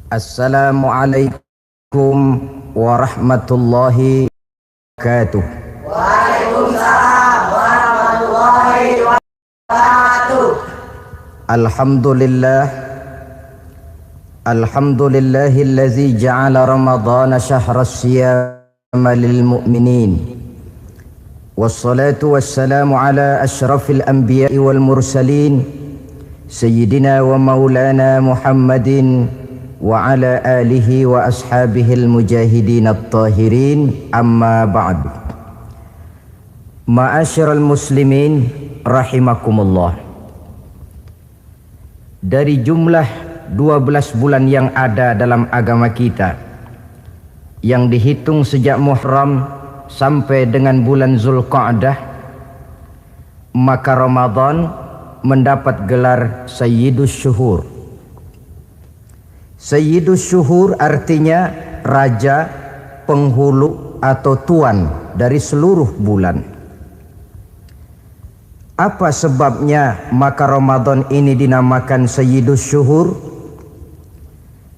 Assalamualaikum warahmatullahi wabarakatuh. Waalaikumsalam warahmatullahi wabarakatuh. Alhamdulillahillazi ja'ala ramadhana syahras siyama lil mu'minin. Wassalatu wassalamu ala asyrafil anbiya'i wal mursalin sayyidina wa maulana Muhammadin wa ala alihi wa ashabihil mujahidin at-tahirin, amma ba'du. Ma'asyiral muslimin rahimakumullah. Dari jumlah 12 bulan yang ada dalam agama kita, yang dihitung sejak Muharram sampai dengan bulan Zulqa'dah, maka Ramadan mendapat gelar Sayyidus Syuhur. Sayyidus Syuhur artinya raja, penghulu atau tuan dari seluruh bulan. Apa sebabnya maka Ramadan ini dinamakan Sayyidus Syuhur?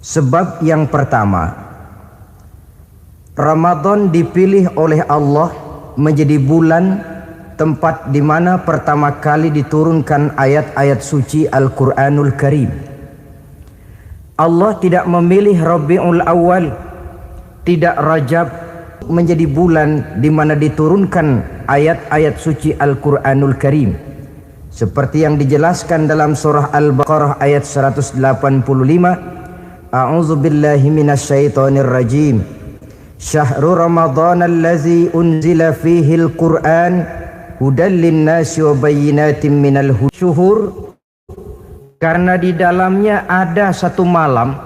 Sebab yang pertama, Ramadan dipilih oleh Allah menjadi bulan tempat di mana pertama kali diturunkan ayat-ayat suci Al-Quranul Karim. Allah tidak memilih Rabiul Awal, tidak Rajab menjadi bulan di mana diturunkan ayat-ayat suci Al-Quranul Karim, seperti yang dijelaskan dalam surah Al-Baqarah ayat 185. A'udzu billahi minasyaitonir rajim. Syahrul Ramadhan allazi unzila fihi al-Qur'an hudan lin-nasi wa bayyinatin minal syuhur. Karena di dalamnya ada satu malam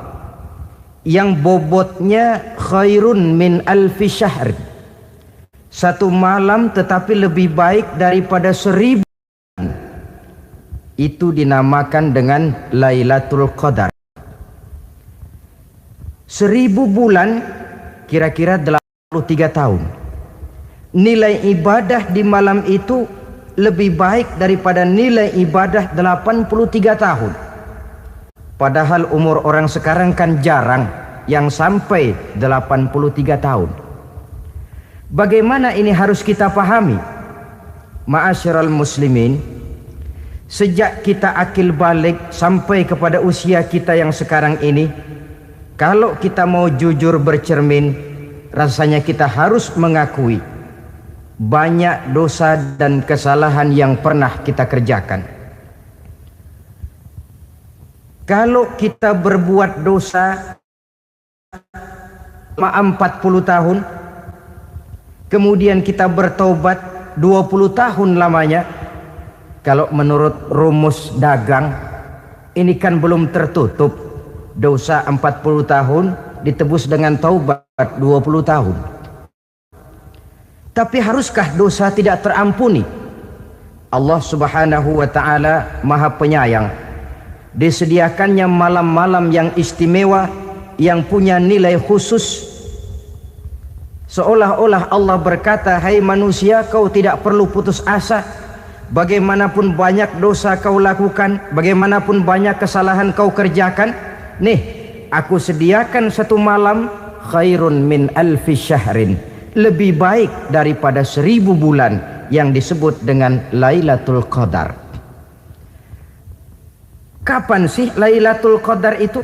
yang bobotnya khairun min alfi syahr. Satu malam tetapi lebih baik daripada 1000. Itu dinamakan dengan Lailatul Qadar. 1000 bulan kira-kira 83 tahun. Nilai ibadah di malam itu lebih baik daripada nilai ibadah 83 tahun. Padahal umur orang sekarang kan jarang yang sampai 83 tahun. Bagaimana ini harus kita pahami? Ma'asyiral muslimin, sejak kita akil balik sampai kepada usia kita yang sekarang ini, kalau kita mau jujur bercermin, rasanya kita harus mengakui banyak dosa dan kesalahan yang pernah kita kerjakan. Kalau kita berbuat dosa 40 tahun, kemudian kita bertobat 20 tahun lamanya, kalau menurut rumus dagang ini kan belum tertutup. Dosa 40 tahun ditebus dengan taubat 20 tahun. Tapi haruskah dosa tidak terampuni? Allah Subhanahu wa ta'ala Maha Penyayang. Disediakannya malam-malam yang istimewa, yang punya nilai khusus. Seolah-olah Allah berkata, hai manusia, kau tidak perlu putus asa. Bagaimanapun banyak dosa kau lakukan, bagaimanapun banyak kesalahan kau kerjakan, nih, aku sediakan satu malam khairun min alfi syahrin, lebih baik daripada 1000 bulan yang disebut dengan Lailatul Qadar. Kapan sih Lailatul Qadar itu?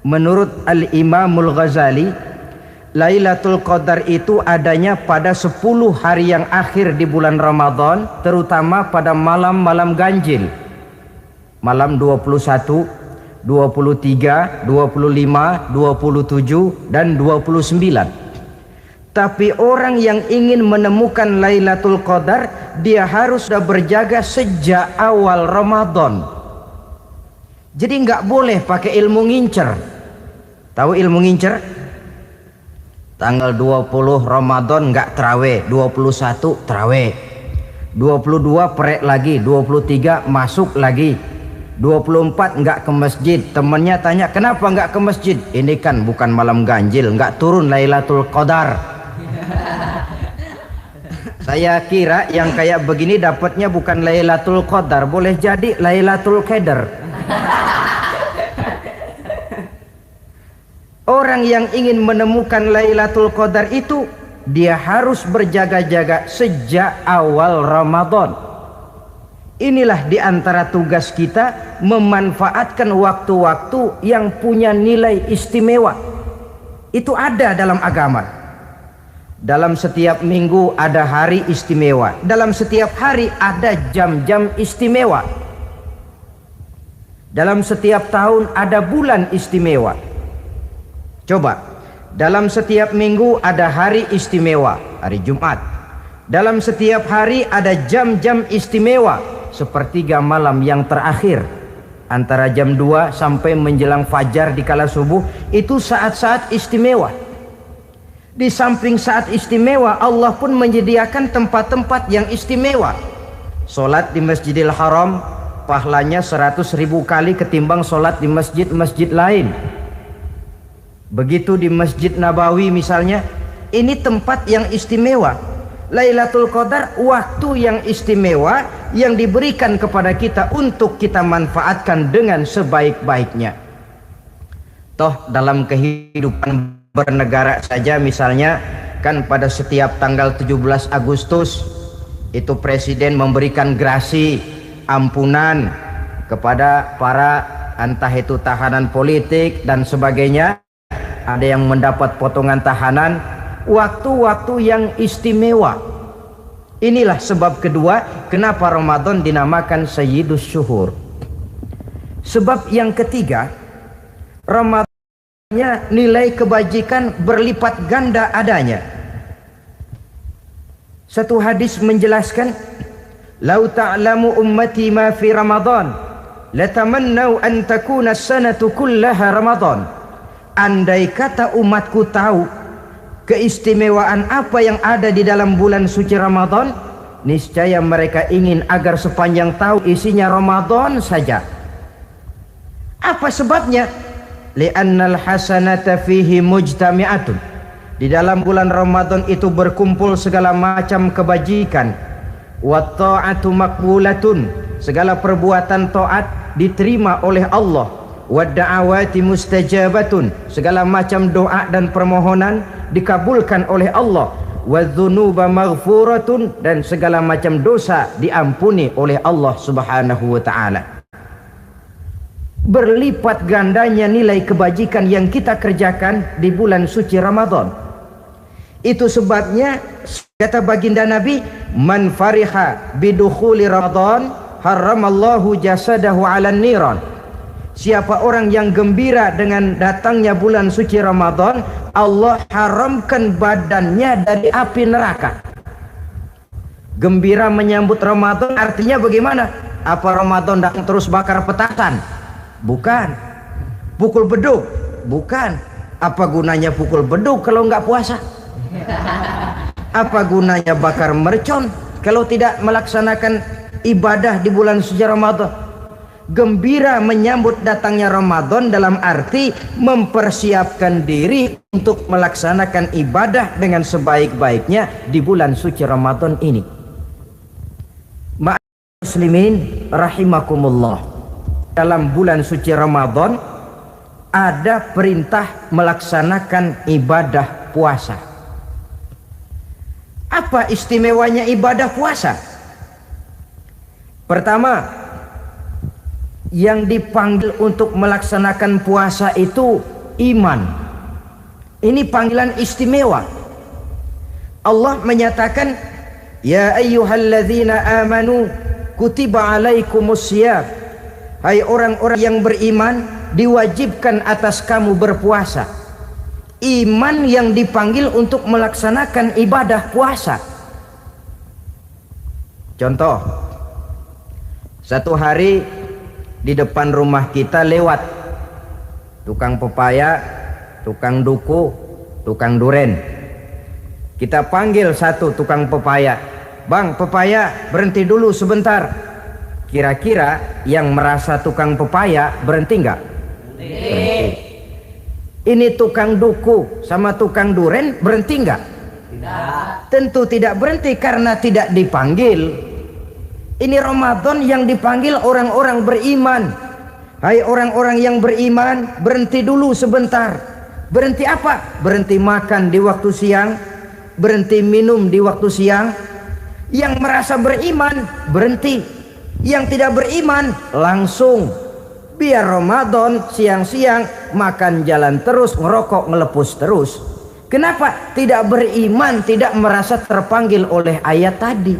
Menurut Al-Imamul Ghazali, Lailatul Qadar itu adanya pada 10 hari yang akhir di bulan Ramadan, terutama pada malam-malam ganjil. Malam 21, 23, 25, 27, dan 29. Tapi orang yang ingin menemukan Lailatul Qadar, dia harus sudah berjaga sejak awal Ramadan. Jadi nggak boleh pakai ilmu ngincer. Tahu ilmu ngincer? Tanggal 20 Ramadan nggak terawih, 21 terawih, 22 perek lagi, 23 masuk lagi, 24 nggak ke masjid. Temennya tanya, kenapa nggak ke masjid? Ini kan bukan malam ganjil, nggak turun Lailatul Qadar. Saya kira yang kayak begini dapatnya bukan Lailatul Qadar, boleh jadi Lailatul Qadar. Orang yang ingin menemukan Lailatul Qadar itu, dia harus berjaga-jaga sejak awal Ramadan. Inilah di antara tugas kita, memanfaatkan waktu-waktu yang punya nilai istimewa. Itu ada dalam agama. Dalam setiap minggu ada hari istimewa. Dalam setiap hari ada jam-jam istimewa. Dalam setiap tahun ada bulan istimewa. Coba, dalam setiap minggu ada hari istimewa, hari Jumat. Dalam setiap hari ada jam-jam istimewa, sepertiga malam yang terakhir, antara jam 2 sampai menjelang fajar di kala subuh, itu saat-saat istimewa. Di samping saat istimewa, Allah pun menyediakan tempat-tempat yang istimewa. Solat di Masjidil Haram, pahalanya 100.000 kali ketimbang solat di masjid-masjid lain. Begitu di Masjid Nabawi misalnya, ini tempat yang istimewa. Lailatul Qadar waktu yang istimewa yang diberikan kepada kita untuk kita manfaatkan dengan sebaik-baiknya. Toh dalam kehidupan bernegara saja misalnya, kan pada setiap tanggal 17 Agustus itu presiden memberikan grasi ampunan kepada para entah itu tahanan politik dan sebagainya. Ada yang mendapat potongan tahanan, waktu-waktu yang istimewa. Inilah sebab kedua kenapa Ramadan dinamakan Sayyidus Syuhur. Sebab yang ketiga, Ramadannya nilai kebajikan berlipat ganda adanya. Satu hadis menjelaskan, "Lau ta'lamu ummati ma fi Ramadan, latamannau an takuna as-sanatu kullaha Ramadan." Andai kata umatku tahu keistimewaan apa yang ada di dalam bulan suci Ramadan, niscaya mereka ingin agar sepanjang tahun isinya Ramadan saja. Apa sebabnya? Li'annal hasanata fihi mujtami'atun. Di dalam bulan Ramadan itu berkumpul segala macam kebajikan. Wa ta'atu maqbulatun. Segala perbuatan taat diterima oleh Allah. Wadda'awati mustajabatun, segala macam doa dan permohonan dikabulkan oleh Allah. Wadzunuba maghfuratun, dan segala macam dosa diampuni oleh Allah Subhanahu wa taala. Berlipat gandanya nilai kebajikan yang kita kerjakan di bulan suci Ramadan. Itu sebabnya kata baginda Nabi, man fariha bidukhuli Ramadan haramallahu jasadahu 'alan niran. Siapa orang yang gembira dengan datangnya bulan suci Ramadan, Allah haramkan badannya dari api neraka. Gembira menyambut Ramadan artinya bagaimana? Apa Ramadan datang terus bakar petasan? Bukan. Pukul beduk? Bukan. Apa gunanya pukul beduk kalau nggak puasa? Apa gunanya bakar mercon kalau tidak melaksanakan ibadah di bulan suci Ramadan? Gembira menyambut datangnya Ramadan dalam arti mempersiapkan diri untuk melaksanakan ibadah dengan sebaik-baiknya di bulan suci Ramadan ini. Ma'asyiral muslimin rahimakumullah. Dalam bulan suci Ramadan ada perintah melaksanakan ibadah puasa. Apa istimewanya ibadah puasa? Pertama, yang dipanggil untuk melaksanakan puasa itu iman. Ini panggilan istimewa. Allah menyatakan, ya ayyuhalladzina amanu kutiba alaikumusiyam. Hai orang-orang yang beriman, diwajibkan atas kamu berpuasa. Iman yang dipanggil untuk melaksanakan ibadah puasa. Contoh, satu hari di depan rumah kita lewat tukang pepaya, tukang duku, tukang duren. Kita panggil satu tukang pepaya, "Bang, pepaya, berhenti dulu sebentar." Kira-kira yang merasa tukang pepaya berhenti nggak? Berhenti. Ini tukang duku sama tukang duren berhenti nggak? Tidak. Tentu tidak berhenti karena tidak dipanggil. Ini Ramadan yang dipanggil orang-orang beriman. Hai orang-orang yang beriman, berhenti dulu sebentar. Berhenti apa? Berhenti makan di waktu siang, berhenti minum di waktu siang. Yang merasa beriman berhenti, yang tidak beriman langsung. Biar Ramadan siang-siang makan jalan terus, ngerokok ngelepus terus. Kenapa? Tidak beriman, tidak merasa terpanggil oleh ayat tadi.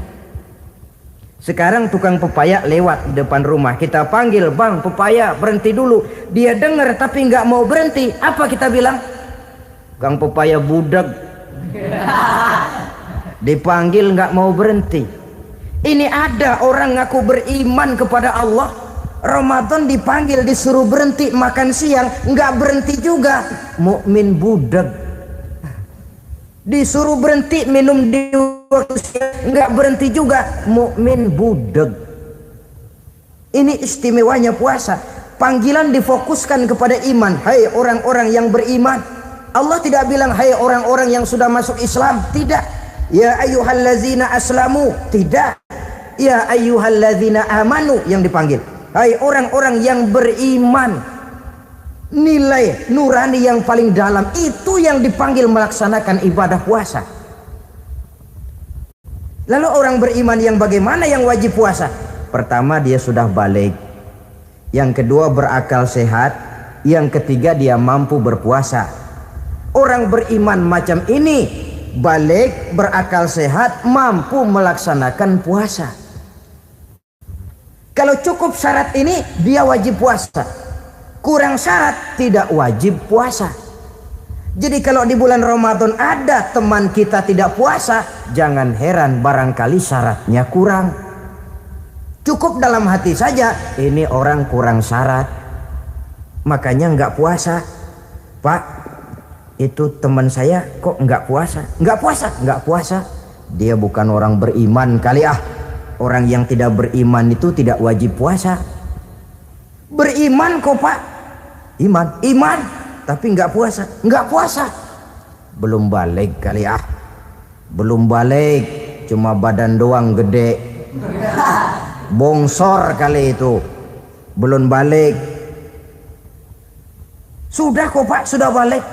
Sekarang tukang pepaya lewat di depan rumah, kita panggil, "Bang, pepaya berhenti dulu." Dia dengar tapi nggak mau berhenti. Apa kita bilang? "Kang pepaya budak." Dipanggil nggak mau berhenti. Ini ada orang ngaku beriman kepada Allah, Ramadan dipanggil disuruh berhenti makan siang, nggak berhenti juga. Mukmin budak. Disuruh berhenti minum di waktu siang, nggak berhenti juga. Mukmin budak. Ini istimewanya puasa. Panggilan difokuskan kepada iman. Hai orang-orang yang beriman. Allah tidak bilang hai orang-orang yang sudah masuk Islam. Tidak. Ya ayyuhallazina aslamu. Tidak. Ya ayyuhallazina amanu yang dipanggil. Hai orang-orang yang beriman. Nilai nurani yang paling dalam itu yang dipanggil melaksanakan ibadah puasa. Lalu orang beriman yang bagaimana yang wajib puasa? Pertama, dia sudah balik. Yang kedua, berakal sehat. Yang ketiga, dia mampu berpuasa. Orang beriman macam ini balik, berakal sehat, mampu melaksanakan puasa. Kalau cukup syarat ini, dia wajib puasa. Kurang syarat, tidak wajib puasa. Jadi kalau di bulan Ramadan ada teman kita tidak puasa, jangan heran barangkali syaratnya kurang. Cukup dalam hati saja, ini orang kurang syarat, makanya nggak puasa. Pak, itu teman saya kok nggak puasa? Nggak puasa, nggak puasa. Dia bukan orang beriman kali ah. Orang yang tidak beriman itu tidak wajib puasa. Beriman kok Pak? Iman, tapi nggak puasa, nggak puasa. Belum balik kali ah. Belum balik, cuma badan doang gede. Bongsor kali itu. Belum balik. Sudah kok Pak, sudah balik,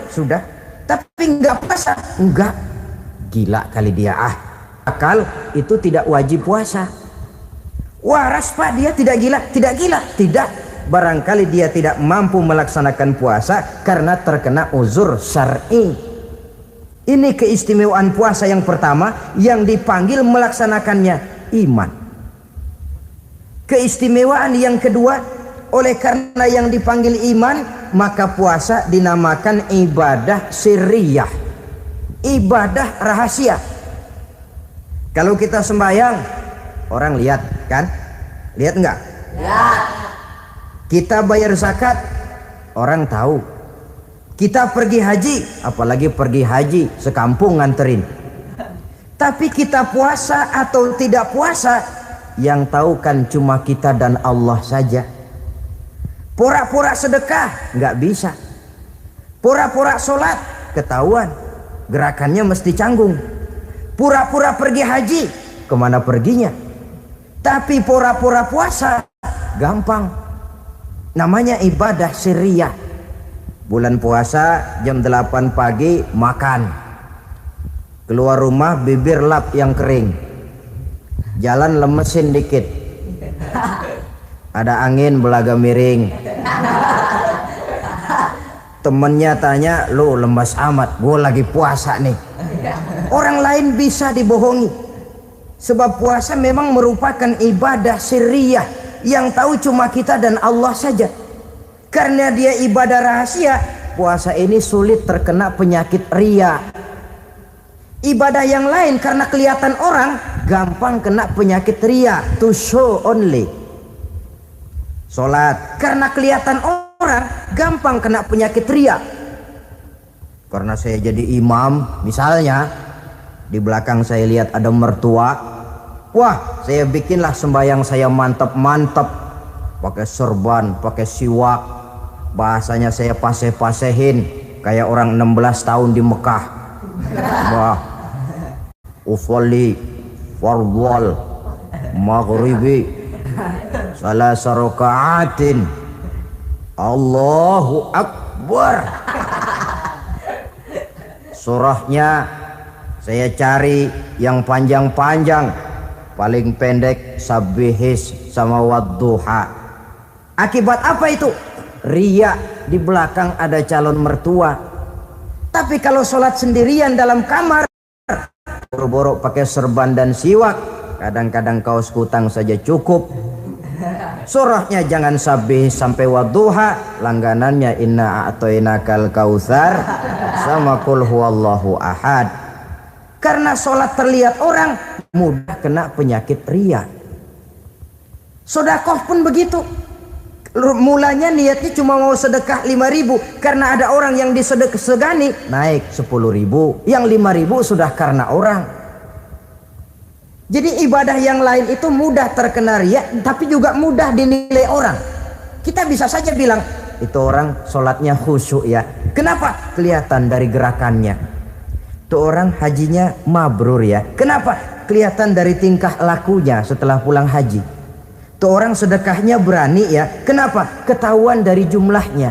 sudah. Tapi nggak puasa, enggak. Gila kali dia ah. Akal itu tidak wajib puasa. Waras Pak, dia tidak gila, tidak. Barangkali dia tidak mampu melaksanakan puasa karena terkena uzur syar'i. Ini keistimewaan puasa yang pertama yang dipanggil melaksanakannya iman. Keistimewaan yang kedua, oleh karena yang dipanggil iman, maka puasa dinamakan ibadah sirriyah, ibadah rahasia. Kalau kita sembahyang, orang lihat kan? Lihat enggak? Lihat. Kita bayar zakat, orang tahu. Kita pergi haji, apalagi pergi haji sekampung nganterin. Tapi kita puasa atau tidak puasa, yang tahu kan cuma kita dan Allah saja. Pura-pura sedekah nggak bisa. Pura-pura sholat ketahuan, gerakannya mesti canggung. Pura-pura pergi haji, kemana perginya? Tapi pura-pura puasa gampang. Namanya ibadah sirriyah. Bulan puasa jam 8 pagi makan. Keluar rumah bibir lap yang kering. Jalan lemesin dikit. Ada angin belaga miring. Temennya tanya, "Lu lemas amat, gue lagi puasa nih." Orang lain bisa dibohongi. Sebab puasa memang merupakan ibadah sirriyah yang tahu cuma kita dan Allah saja. Karena dia ibadah rahasia, puasa ini sulit terkena penyakit riya. Ibadah yang lain karena kelihatan orang gampang kena penyakit riya, to show only. Sholat karena kelihatan orang gampang kena penyakit riya. Karena saya jadi imam, misalnya di belakang saya lihat ada mertua, wah saya bikinlah sembahyang saya mantap-mantap, pakai sorban, pakai siwak, bahasanya saya paseh-pasehin kayak orang 16 tahun di Mekah. Wah, ufolli fardwal maghribi salasa raka'atin Allahu Akbar. Surahnya saya cari yang panjang-panjang, paling pendek Sabbihis sama Wadduha. Akibat apa itu? Riya, di belakang ada calon mertua. Tapi kalau sholat sendirian dalam kamar, boro-boro pakai serban dan siwak, kadang-kadang kaos kutang saja cukup. Surahnya jangan Sabbih sampai Wadduha, langganannya Inna A'toinakal Kautsar sama Qul Huwallahu Ahad. Karena sholat terlihat orang, mudah kena penyakit riya. Sedekah pun begitu. Mulanya niatnya cuma mau sedekah 5.000, karena ada orang yang disedekahsegani naik 10.000, yang 5.000 sudah karena orang. Jadi ibadah yang lain itu mudah terkena riya, tapi juga mudah dinilai orang. Kita bisa saja bilang itu orang sholatnya khusyuk ya. Kenapa? Kelihatan dari gerakannya. Itu orang hajinya mabrur ya. Kenapa? Kelihatan dari tingkah lakunya setelah pulang haji. Itu orang sedekahnya berani ya. Kenapa? Ketahuan dari jumlahnya.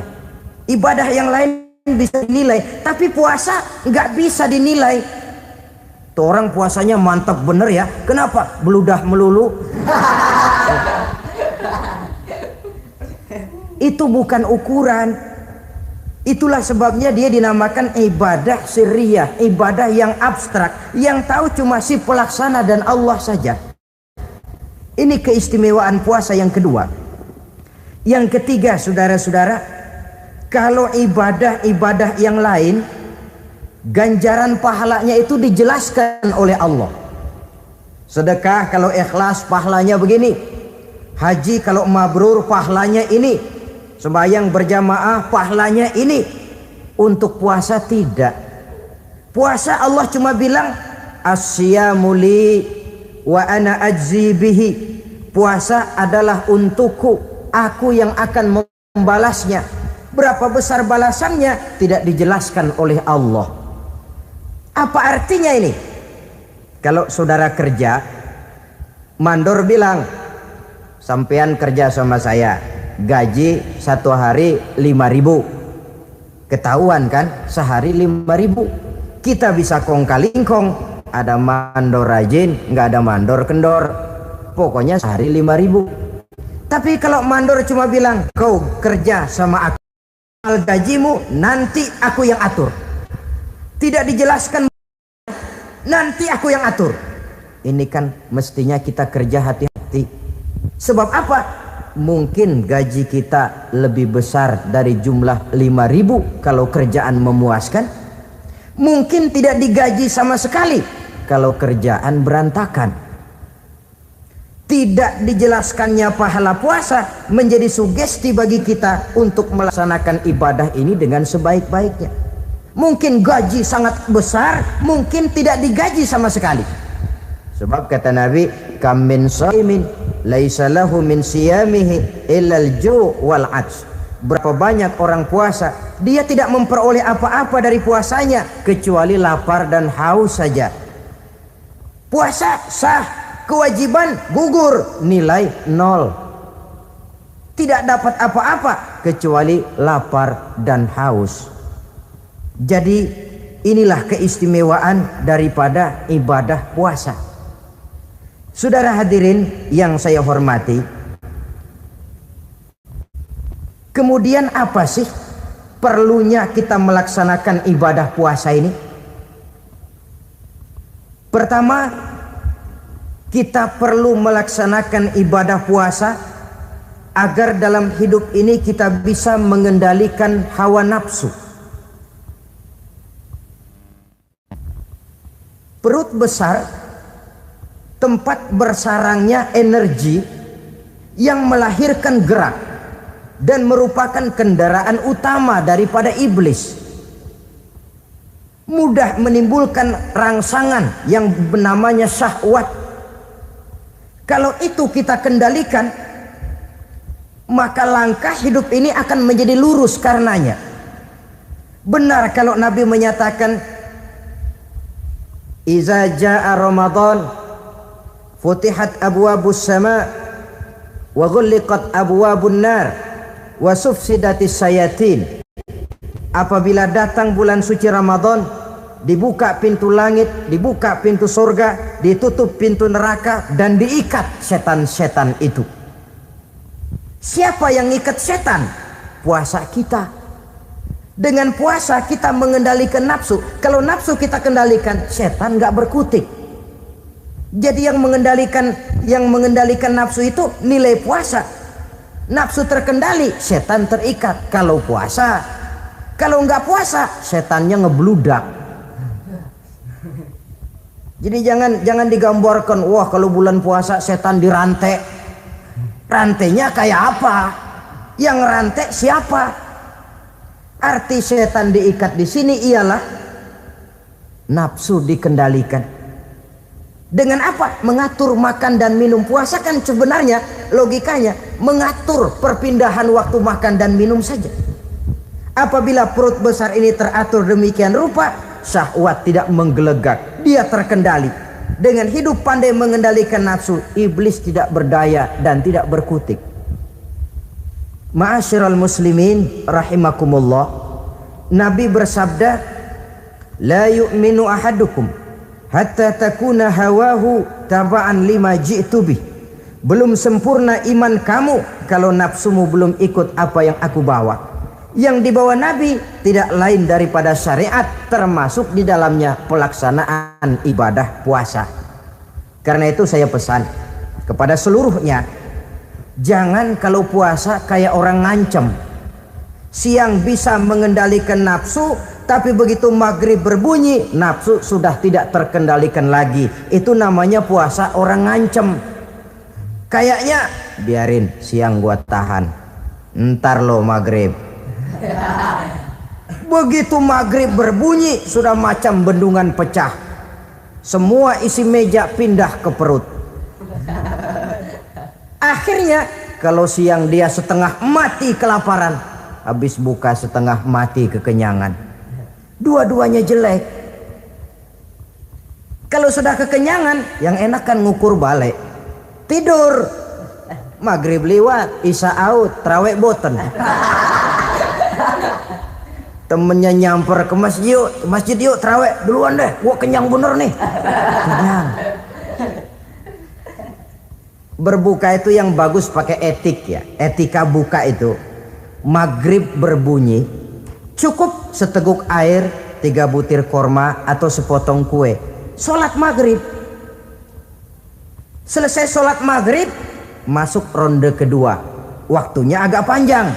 Ibadah yang lain bisa dinilai, tapi puasa nggak bisa dinilai. Tuh orang puasanya mantap bener ya. Kenapa? Beludah melulu. Itu bukan ukuran. Itulah sebabnya dia dinamakan ibadah sirriyah, ibadah yang abstrak, yang tahu cuma si pelaksana dan Allah saja. Ini keistimewaan puasa yang kedua. Yang ketiga, saudara-saudara, kalau ibadah-ibadah yang lain, ganjaran pahalanya itu dijelaskan oleh Allah. Sedekah kalau ikhlas pahalanya begini, haji kalau mabrur pahalanya ini, sembahyang berjamaah pahalanya ini. Untuk puasa tidak. Puasa Allah cuma bilang as-siyamu li wa ana ajzi bihi. Puasa adalah untukku, aku yang akan membalasnya. Berapa besar balasannya tidak dijelaskan oleh Allah. Apa artinya ini? Kalau saudara kerja, mandor bilang, sampean kerja sama saya, gaji satu hari 5.000. Ketahuan kan, sehari 5.000. Kita bisa kong kali kong, ada mandor rajin, nggak ada mandor kendor. Pokoknya sehari 5.000. Tapi kalau mandor cuma bilang, kau kerja sama aku, gajimu nanti aku yang atur. Tidak dijelaskan, nanti aku yang atur. Ini kan mestinya kita kerja hati-hati. Sebab apa? Mungkin gaji kita lebih besar dari jumlah 5.000 kalau kerjaan memuaskan. Mungkin tidak digaji sama sekali kalau kerjaan berantakan. Tidak dijelaskannya pahala puasa menjadi sugesti bagi kita untuk melaksanakan ibadah ini dengan sebaik-baiknya. Mungkin gaji sangat besar, mungkin tidak digaji sama sekali. Sebab kata Nabi, kam min shaimin laisa lahu min siyamihi illa al-ju' wal 'atsy. Berapa banyak orang puasa, dia tidak memperoleh apa-apa dari puasanya kecuali lapar dan haus saja. Puasa sah, kewajiban gugur, nilai 0. Tidak dapat apa-apa kecuali lapar dan haus. Jadi inilah keistimewaan daripada ibadah puasa. Saudara hadirin yang saya hormati, kemudian apa sih perlunya kita melaksanakan ibadah puasa ini? Pertama, kita perlu melaksanakan ibadah puasa agar dalam hidup ini kita bisa mengendalikan hawa nafsu. Perut besar, tempat bersarangnya energi yang melahirkan gerak dan merupakan kendaraan utama daripada iblis. Mudah menimbulkan rangsangan yang namanya syahwat. Kalau itu kita kendalikan, maka langkah hidup ini akan menjadi lurus karenanya. Benar kalau Nabi menyatakan, iza jaa Ramadan futihat abwabus sama wa ghulliqat abwabun nar wa sufsidatis sayatin. Apabila datang bulan suci Ramadan, dibuka pintu langit, dibuka pintu surga, ditutup pintu neraka, dan diikat setan-setan itu. Siapa yang ikat setan? Puasa kita. Dengan puasa kita mengendalikan nafsu. Kalau nafsu kita kendalikan, setan gak berkutik. Jadi yang mengendalikan nafsu itu nilai puasa. Nafsu terkendali, setan terikat. Kalau puasa, kalau nggak puasa, setannya ngebludak. Jadi jangan digambarkan, wah kalau bulan puasa setan dirantai. Rantainya kayak apa? Yang rantai siapa? Arti setan diikat di sini ialah nafsu dikendalikan. Dengan apa? Mengatur makan dan minum. Puasa kan sebenarnya logikanya mengatur perpindahan waktu makan dan minum saja. Apabila perut besar ini teratur demikian rupa, syahwat tidak menggelegak, dia terkendali. Dengan hidup pandai mengendalikan nafsu, iblis tidak berdaya dan tidak berkutik. Ma'asyiral muslimin rahimakumullah, Nabi bersabda, la yu'minu ahadukum hatta takuna hawahu taba'an lima ji'tu bih. Belum sempurna iman kamu kalau nafsumu belum ikut apa yang aku bawa. Yang dibawa Nabi tidak lain daripada syariat, termasuk di dalamnya pelaksanaan ibadah puasa. Karena itu saya pesan kepada seluruhnya, jangan kalau puasa kayak orang ngancem. Siang bisa mengendalikan nafsu, tapi begitu maghrib berbunyi, nafsu sudah tidak terkendalikan lagi. Itu namanya puasa orang ngancem. Kayaknya biarin siang gua tahan, ntar lo maghrib. Begitu maghrib berbunyi, sudah macam bendungan pecah. Semua isi meja pindah ke perut. Akhirnya kalau siang dia setengah mati kelaparan, habis buka setengah mati kekenyangan. Dua-duanya jelek. Kalau sudah kekenyangan, yang enak kan ngukur balik. Tidur. Maghrib liwat, isya out, tarawih boten. Temennya nyamper ke masjid yuk tarawih duluan deh, gua kenyang bener nih. Kenyang. Berbuka itu yang bagus pakai etik ya. Etika buka itu, maghrib berbunyi, cukup seteguk air, 3 butir korma atau sepotong kue. Sholat maghrib. Selesai sholat maghrib, masuk ronde kedua. Waktunya agak panjang.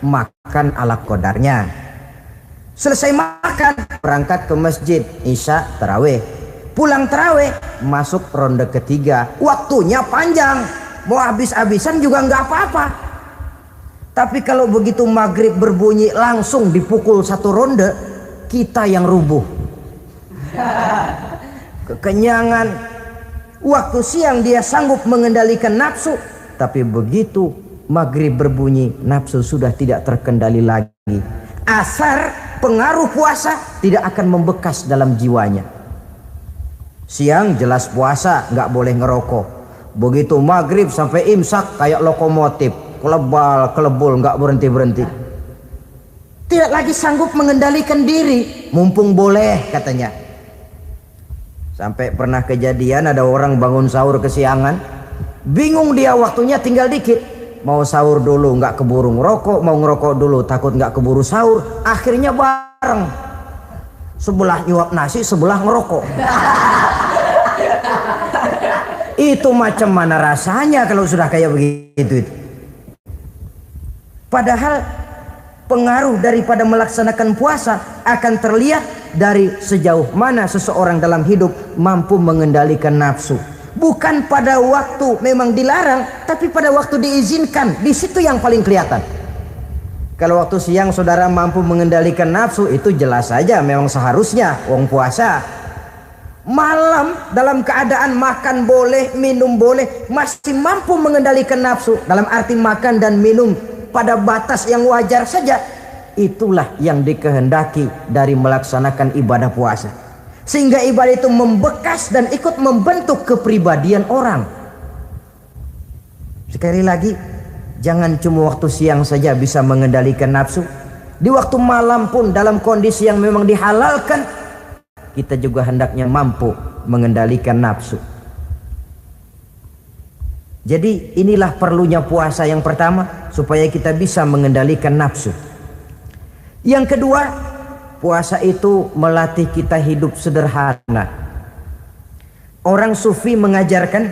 Makan ala qadarnya. Selesai makan, berangkat ke masjid, isya tarawih. Pulang tarawih, masuk ronde ketiga. Waktunya panjang. Mau habis-habisan juga nggak apa-apa. Tapi kalau begitu maghrib berbunyi langsung dipukul 1 ronde, kita yang rubuh. Kekenyangan. Waktu siang dia sanggup mengendalikan nafsu, tapi begitu maghrib berbunyi, nafsu sudah tidak terkendali lagi. Asar pengaruh puasa tidak akan membekas dalam jiwanya. Siang jelas puasa, nggak boleh ngerokok. Begitu maghrib sampai imsak kayak lokomotif, kelebul nggak berhenti. Tidak lagi sanggup mengendalikan diri, mumpung boleh katanya. Sampai pernah kejadian ada orang bangun sahur kesiangan, bingung dia waktunya tinggal dikit. Mau sahur dulu nggak keburu ngerokok, mau ngerokok dulu takut nggak keburu sahur. Akhirnya bareng, sebelah nyuap nasi, sebelah ngerokok. Itu macam mana rasanya kalau sudah kayak begitu. Padahal pengaruh daripada melaksanakan puasa akan terlihat dari sejauh mana seseorang dalam hidup mampu mengendalikan nafsu. Bukan pada waktu memang dilarang, tapi pada waktu diizinkan. Di situ yang paling kelihatan. Kalau waktu siang saudara mampu mengendalikan nafsu, itu jelas saja memang seharusnya wong puasa. Malam dalam keadaan makan boleh, minum boleh, masih mampu mengendalikan nafsu, dalam arti makan dan minum pada batas yang wajar saja. Itulah yang dikehendaki dari melaksanakan ibadah puasa. Sehingga ibadah itu membekas dan ikut membentuk kepribadian orang. Sekali lagi, jangan cuma waktu siang saja bisa mengendalikan nafsu. Di waktu malam pun dalam kondisi yang memang dihalalkan, kita juga hendaknya mampu mengendalikan nafsu. Jadi inilah perlunya puasa yang pertama, supaya kita bisa mengendalikan nafsu. Yang kedua, puasa itu melatih kita hidup sederhana. Orang sufi mengajarkan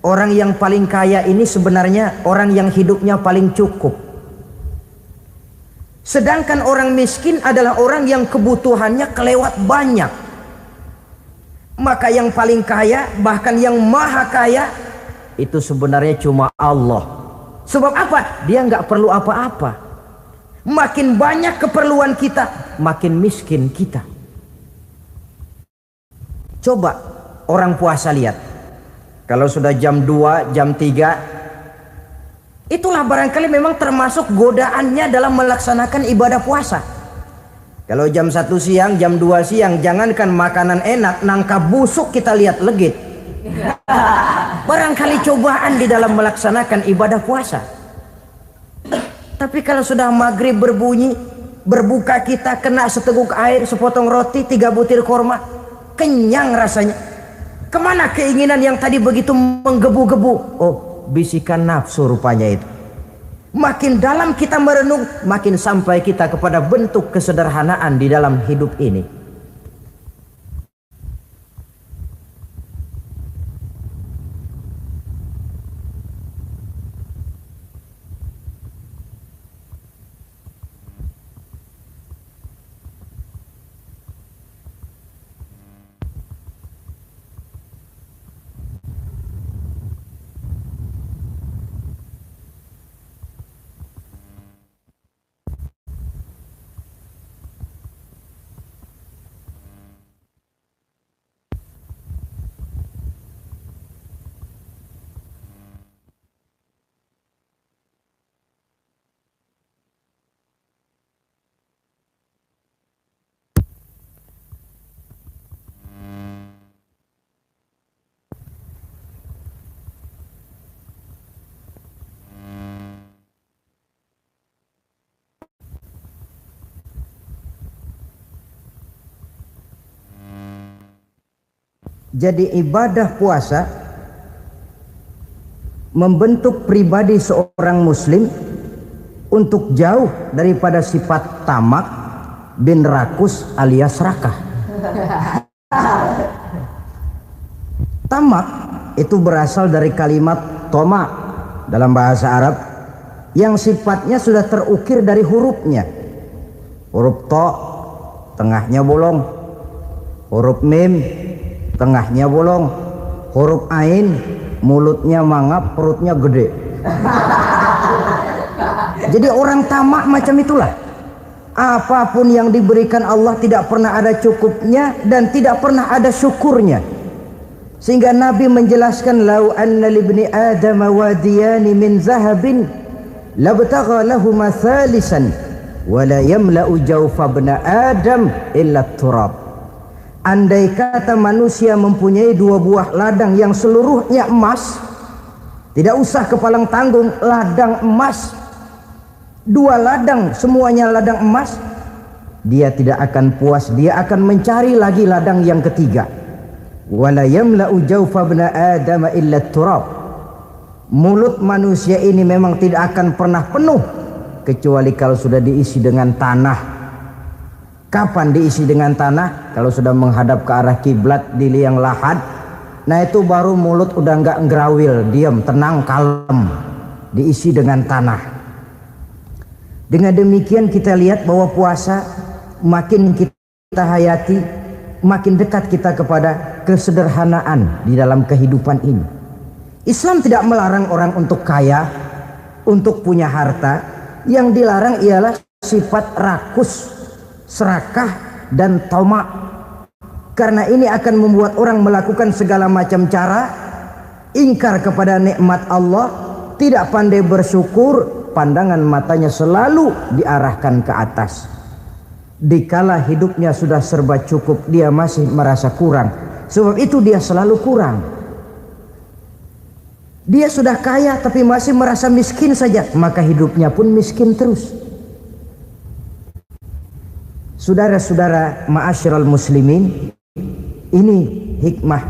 orang yang paling kaya ini sebenarnya orang yang hidupnya paling cukup. Sedangkan orang miskin adalah orang yang kebutuhannya kelewat banyak. Maka yang paling kaya, bahkan yang maha kaya, itu sebenarnya cuma Allah. Sebab apa? Dia nggak perlu apa-apa. Makin banyak keperluan kita, makin miskin kita. Coba orang puasa lihat. Kalau sudah jam 2, jam 3, itulah barangkali memang termasuk godaannya dalam melaksanakan ibadah puasa. Kalau jam 1 siang, jam 2 siang, jangankan makanan enak, nangka busuk kita lihat legit. Barangkali cobaan di dalam melaksanakan ibadah puasa. Tapi kalau sudah maghrib berbunyi, berbuka kita kena seteguk air, sepotong roti, 3 butir korma, kenyang rasanya. Kemana keinginan yang tadi begitu menggebu-gebu? Oh, bisikan nafsu rupanya itu. Makin dalam kita merenung, makin sampai kita kepada bentuk kesederhanaan di dalam hidup ini. Jadi ibadah puasa membentuk pribadi seorang muslim untuk jauh daripada sifat tamak bin rakus alias rakah. Tamak itu berasal dari kalimat toma dalam bahasa Arab yang sifatnya sudah terukir dari hurufnya. Huruf to tengahnya bolong, huruf mim tengahnya bolong, huruf ain mulutnya mangap, perutnya gede. Jadi orang tamak macam itulah. Apapun yang diberikan Allah tidak pernah ada cukupnya dan tidak pernah ada syukurnya. Sehingga Nabi menjelaskan, lau anna libni adam wadiyani min zahabin labtagha lahuma thalisan wa la yamla'u jawfa ibna adam illa turab. Andai kata manusia mempunyai 2 buah ladang yang seluruhnya emas, tidak usah kepalang tanggung, ladang emas, 2 ladang semuanya ladang emas, dia tidak akan puas, dia akan mencari lagi ladang yang ketiga. Wala yamla'u jawfa ibna adam illa turab. Mulut manusia ini memang tidak akan pernah penuh kecuali kalau sudah diisi dengan tanah. Kapan diisi dengan tanah? Kalau sudah menghadap ke arah kiblat di liang lahat, nah itu baru mulut udah nggak ngerawil, diam, tenang, kalem, diisi dengan tanah. Dengan demikian kita lihat bahwa puasa makin kita hayati, makin dekat kita kepada kesederhanaan di dalam kehidupan ini. Islam tidak melarang orang untuk kaya, untuk punya harta. Yang dilarang ialah sifat rakus, serakah dan tamak. Karena ini akan membuat orang melakukan segala macam cara, ingkar kepada nikmat Allah, tidak pandai bersyukur, pandangan matanya selalu diarahkan ke atas. Dikala hidupnya sudah serba cukup, dia masih merasa kurang. Sebab itu dia selalu kurang. Dia sudah kaya tapi masih merasa miskin saja, maka hidupnya pun miskin terus. Saudara-saudara ma'asyiral muslimin, ini hikmah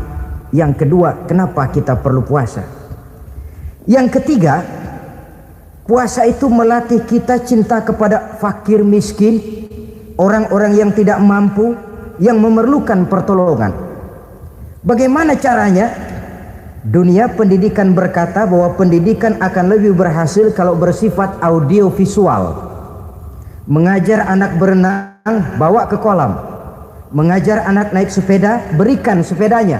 yang kedua kenapa kita perlu puasa. Yang ketiga, puasa itu melatih kita cinta kepada fakir miskin, orang-orang yang tidak mampu, yang memerlukan pertolongan. Bagaimana caranya? Dunia pendidikan berkata bahwa pendidikan akan lebih berhasil kalau bersifat audio visual. Mengajar anak berenang, bawa ke kolam. Mengajar anak naik sepeda, berikan sepedanya.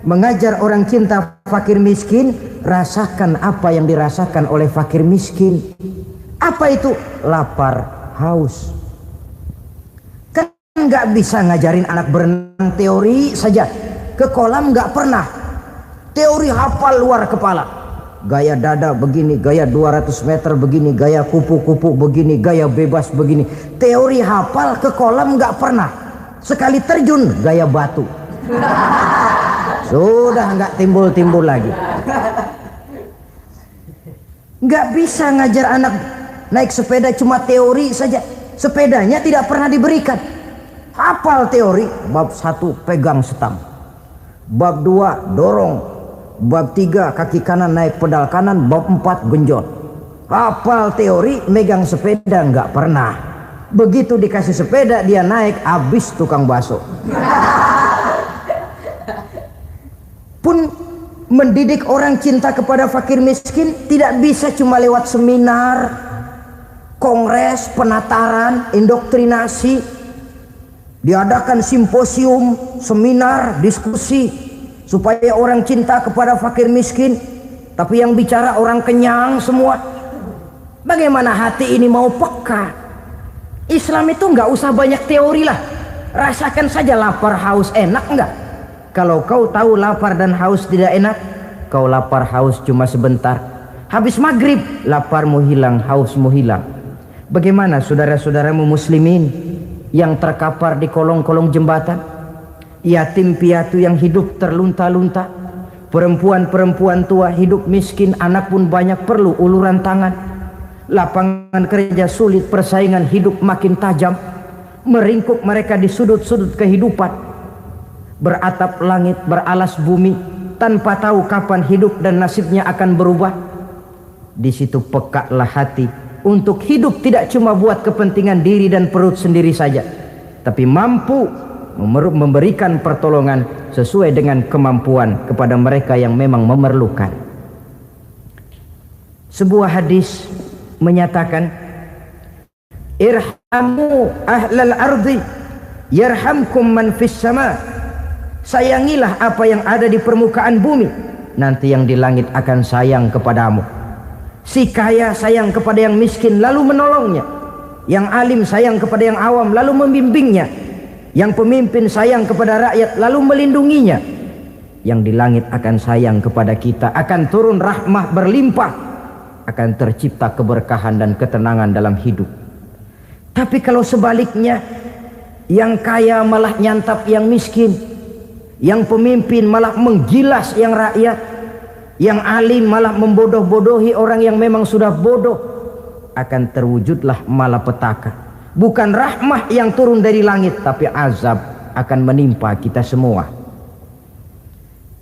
Mengajar orang cinta fakir miskin, rasakan apa yang dirasakan oleh fakir miskin. Apa itu? Lapar, haus. Kan nggak bisa ngajarin anak berenang teori saja. Ke kolam nggak pernah. Teori hafal luar kepala. Gaya dada begini, gaya 200 meter begini, gaya kupu-kupu begini, gaya bebas begini. Teori hafal, ke kolam nggak pernah. Sekali terjun gaya batu. Sudah nggak timbul-timbul lagi. Nggak bisa ngajar anak naik sepeda cuma teori saja. Sepedanya tidak pernah diberikan. Hafal teori, bab 1 pegang setang, bab 2 dorong, bab 3 kaki kanan naik pedal kanan, bab 4 genjot. Hafal teori, megang sepeda nggak pernah. Begitu dikasih sepeda dia naik, habis tukang bakso. Pun mendidik orang cinta kepada fakir miskin tidak bisa cuma lewat seminar, kongres, penataran, indoktrinasi. Diadakan simposium, seminar, diskusi supaya orang cinta kepada fakir miskin, tapi yang bicara orang kenyang semua. Bagaimana hati ini mau peka? Islam itu nggak usah banyak teori lah, rasakan saja lapar haus enak nggak? Kalau kau tahu lapar dan haus tidak enak, kau lapar haus cuma sebentar, habis maghrib laparmu hilang, hausmu hilang. Bagaimana saudara-saudaramu muslimin yang terkapar di kolong-kolong jembatan, yatim piatu yang hidup terlunta-lunta, perempuan-perempuan tua hidup miskin, anak pun banyak perlu uluran tangan, lapangan kerja sulit, persaingan hidup makin tajam, meringkuk mereka di sudut-sudut kehidupan, beratap langit, beralas bumi, tanpa tahu kapan hidup dan nasibnya akan berubah. Di situ pekalah hati untuk hidup tidak cuma buat kepentingan diri dan perut sendiri saja, tapi mampu memberikan pertolongan sesuai dengan kemampuan kepada mereka yang memang memerlukan. Sebuah hadis menyatakan, irhamu ahlal ardi yarhamkum man fis sama. Sayangilah apa yang ada di permukaan bumi, nanti yang di langit akan sayang kepadamu. Si kaya sayang kepada yang miskin lalu menolongnya, yang alim sayang kepada yang awam lalu membimbingnya, yang pemimpin sayang kepada rakyat lalu melindunginya. Yang di langit akan sayang kepada kita, akan turun rahmah berlimpah, akan tercipta keberkahan dan ketenangan dalam hidup. Tapi kalau sebaliknya, yang kaya malah nyantap yang miskin, yang pemimpin malah menggilas yang rakyat, yang alim malah membodoh-bodohi orang yang memang sudah bodoh, akan terwujudlah malapetaka. Bukan rahmah yang turun dari langit, tapi azab akan menimpa kita semua.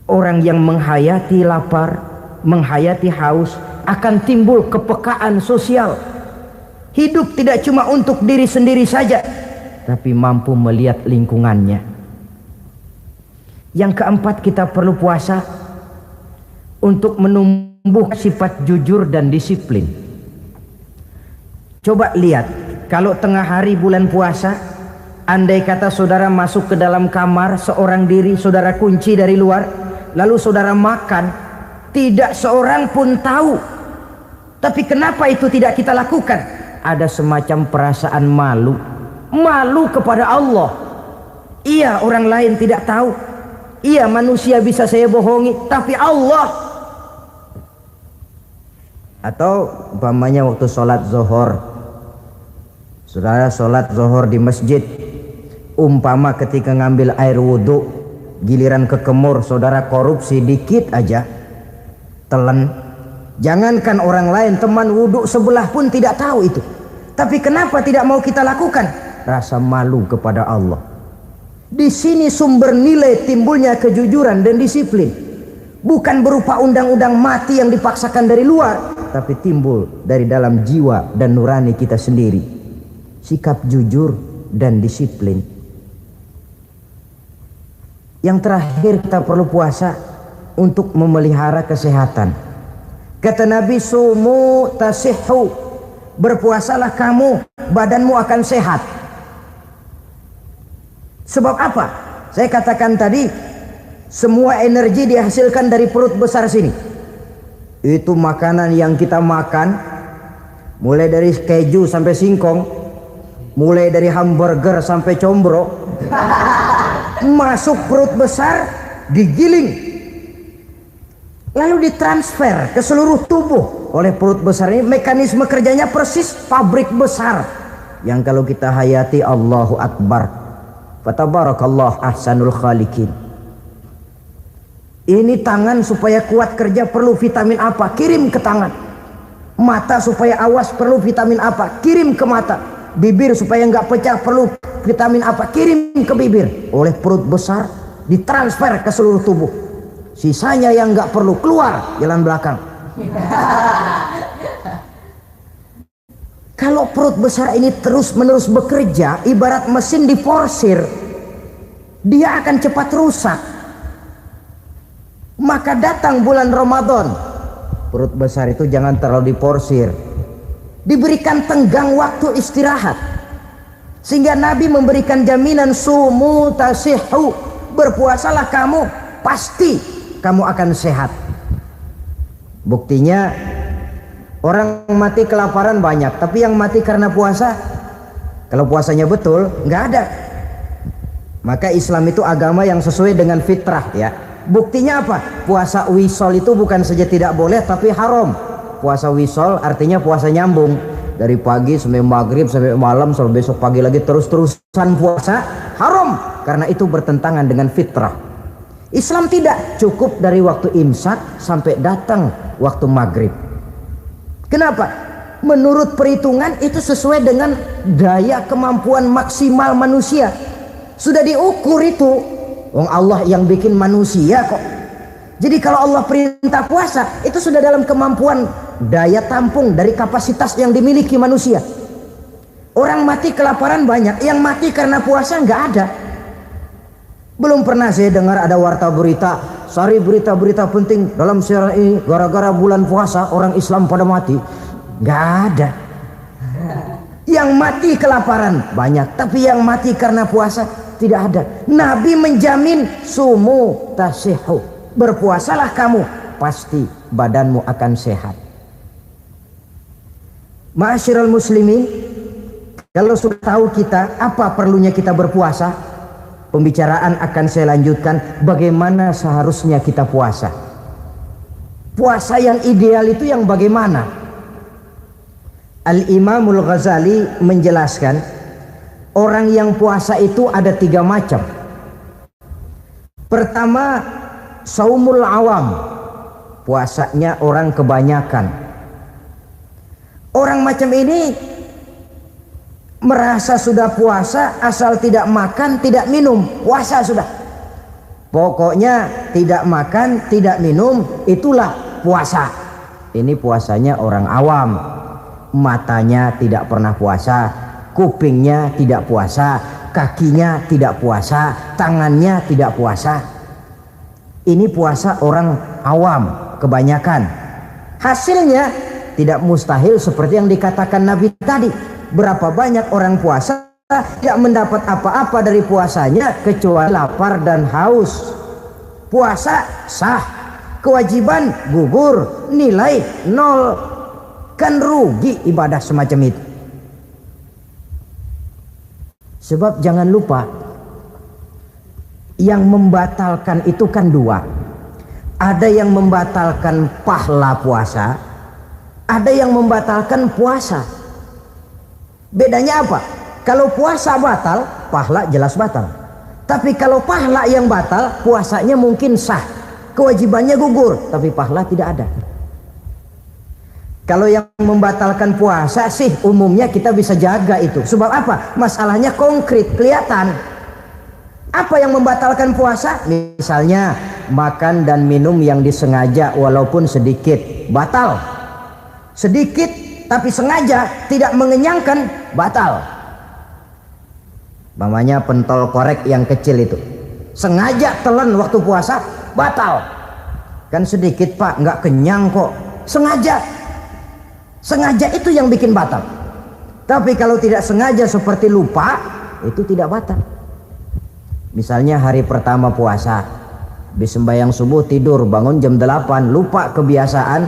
Orang yang menghayati lapar, menghayati haus, akan timbul kepekaan sosial. Hidup tidak cuma untuk diri sendiri saja, tapi mampu melihat lingkungannya. Yang keempat, kita perlu puasa untuk menumbuh sifat jujur dan disiplin. Coba lihat, kalau tengah hari bulan puasa, andai kata saudara masuk ke dalam kamar seorang diri, saudara kunci dari luar, lalu saudara makan, tidak seorang pun tahu. Tapi kenapa itu tidak kita lakukan? Ada semacam perasaan malu, malu kepada Allah. Iya, orang lain tidak tahu. Iya, manusia bisa saya bohongi, tapi Allah. Atau umpamanya waktu sholat zuhur, saudara sholat zuhur di masjid, umpama ketika ngambil air wudhu, giliran ke kemur, saudara korupsi dikit aja, telan. Jangankan orang lain, teman wudhu sebelah pun tidak tahu itu. Tapi kenapa tidak mau kita lakukan? rasa malu kepada Allah. Di sini sumber nilai timbulnya kejujuran dan disiplin. Bukan berupa undang-undang mati yang dipaksakan dari luar, tapi timbul dari dalam jiwa dan nurani kita sendiri. Sikap jujur dan disiplin. Yang terakhir, kita perlu puasa untuk memelihara kesehatan. Kata Nabi, sumu tasihhu, berpuasalah kamu, badanmu akan sehat. Sebab apa? Saya katakan tadi, semua energi dihasilkan dari perut besar sini. Itu makanan yang kita makan, mulai dari keju sampai singkong, mulai dari hamburger sampai combro, masuk perut besar, digiling, lalu ditransfer ke seluruh tubuh oleh perut besar ini. Mekanisme kerjanya persis pabrik besar yang kalau kita hayati, Allahu Akbar, fatabarakallah ahsanul khaliqin. Ini tangan supaya kuat kerja perlu vitamin apa? Kirim ke tangan. Mata supaya awas perlu vitamin apa? Kirim ke mata. Bibir supaya nggak pecah perlu vitamin apa? Kirim ke bibir. Oleh perut besar ditransfer ke seluruh tubuh. Sisanya yang nggak perlu keluar jalan belakang. Kalau perut besar ini terus menerus bekerja ibarat mesin diporsir, dia akan cepat rusak. Maka datang bulan Ramadan, perut besar itu jangan terlalu diporsir, diberikan tenggang waktu istirahat. Sehingga Nabi memberikan jaminan, sumu tasihhu, berpuasalah kamu, pasti kamu akan sehat. Buktinya orang mati kelaparan banyak, tapi yang mati karena puasa, kalau puasanya betul, nggak ada. Maka Islam itu agama yang sesuai dengan fitrah, ya. Buktinya apa? Puasa wisol itu bukan saja tidak boleh, tapi haram. Puasa wisol artinya puasa nyambung, dari pagi sampai maghrib sampai malam sampai besok pagi lagi terus-terusan puasa, haram, karena itu bertentangan dengan fitrah. Islam tidak, cukup dari waktu imsak sampai datang waktu maghrib. Kenapa? Menurut perhitungan itu sesuai dengan daya kemampuan maksimal manusia. Sudah diukur itu. Wong Allah yang bikin manusia kok. Jadi kalau Allah perintah puasa, itu sudah dalam kemampuan daya tampung dari kapasitas yang dimiliki manusia. Orang mati kelaparan banyak, yang mati karena puasa nggak ada. Belum pernah saya dengar ada warta berita, sari berita-berita penting dalam siaran ini, gara-gara bulan puasa orang Islam pada mati. Nggak ada. Yang mati kelaparan banyak, tapi yang mati karena puasa tidak ada. Nabi menjamin, sumu tasihhu, berpuasalah kamu, pasti badanmu akan sehat. Ma'asyiral muslimin, kalau sudah tahu kita apa perlunya kita berpuasa, pembicaraan akan saya lanjutkan bagaimana seharusnya kita puasa. Puasa yang ideal itu yang bagaimana? Al-Imamul Ghazali menjelaskan, orang yang puasa itu ada 3 macam. Pertama, saumul awam, puasanya orang kebanyakan. Orang macam ini merasa sudah puasa asal tidak makan, tidak minum, puasa sudah. Pokoknya tidak makan, tidak minum, itulah puasa. Ini puasanya orang awam. Matanya tidak pernah puasa, kupingnya tidak puasa, kakinya tidak puasa, tangannya tidak puasa. Ini puasa orang awam kebanyakan. Hasilnya tidak mustahil seperti yang dikatakan Nabi tadi. Berapa banyak orang puasa tidak mendapat apa-apa dari puasanya kecuali lapar dan haus. Puasa sah, kewajiban gugur, nilai 0. Kan rugi ibadah semacam itu. Sebab jangan lupa, yang membatalkan itu kan 2. Ada yang membatalkan pahala puasa, ada yang membatalkan puasa. Bedanya apa? Kalau puasa batal, pahala jelas batal. Tapi kalau pahala yang batal, puasanya mungkin sah, kewajibannya gugur, tapi pahala tidak ada. Kalau yang membatalkan puasa sih umumnya kita bisa jaga itu. Sebab apa? Masalahnya konkret, kelihatan. Apa yang membatalkan puasa? Misalnya makan dan minum yang disengaja walaupun sedikit, batal. Sedikit tapi sengaja tidak mengenyangkan, batal. Mamanya pentol korek yang kecil itu, sengaja telan waktu puasa, batal. Kan sedikit pak, nggak kenyang kok. Sengaja itu yang bikin batal. Tapi kalau tidak sengaja seperti lupa, itu tidak batal. Misalnya hari pertama puasa, habis sembahyang subuh tidur, bangun jam 8, lupa kebiasaan,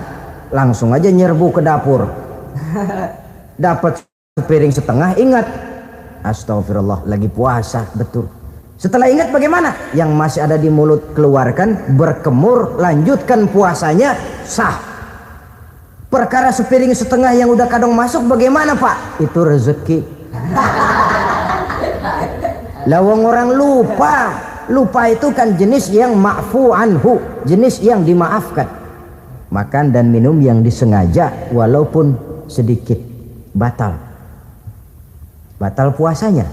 langsung aja nyerbu ke dapur. Dapat sepiring setengah, ingat, astagfirullah, lagi puasa, betul. Setelah ingat bagaimana? Yang masih ada di mulut keluarkan, berkemur, lanjutkan puasanya, sah. Perkara sepiring setengah yang udah kadang masuk bagaimana pak? Itu rezeki. Lawang orang lupa itu kan jenis yang ma'fu anhu, jenis yang dimaafkan. Makan dan minum yang disengaja walaupun sedikit, batal puasanya.